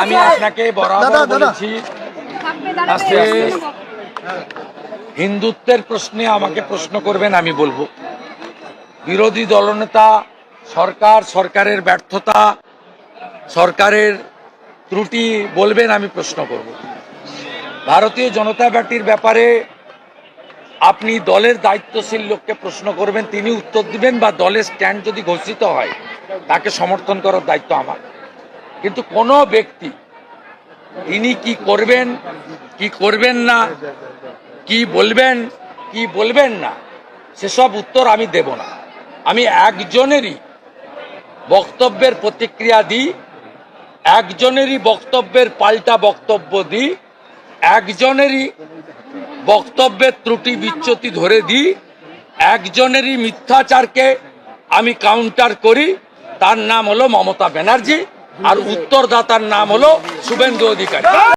আমি আপনাকে বরাবর বলেছি আজকে হিন্দুত্বের প্রশ্নে আমাকে প্রশ্ন করবেন, আমি বলবো। বিরোধী দলনেতা সরকারের ব্যর্থতা, সরকারের ত্রুটি বলবেন, আমি প্রশ্ন করব। ভারতীয় জনতা পার্টির ব্যাপারে আপনি দলের দায়িত্বশীল লোককে প্রশ্ন করবেন, তিনি উত্তর দিবেন, বা দলের স্ট্যান্ড যদি ঘোষিত হয় তাকে সমর্থন করার দায়িত্ব আমার। কিন্তু কোনো ব্যক্তি তিনি কি করবেন, কি করবেন না, কি বলবেন, কি বলবেন না, সেসব উত্তর আমি দেব না। আমি একজনেরই বক্তব্যের প্রতিক্রিয়া দিই, একজনেরই বক্তব্যের পাল্টা বক্তব্য দিই, একজনেরই বক্তব্যের ত্রুটি বিচ্যুতি ধরে দিই, একজনেরই মিথ্যাচারকে আমি কাউন্টার করি। তার নাম হলো মমতা ব্যানার্জি, আর উত্তরদাতার নাম হলো শুভেন্দু অধিকারী।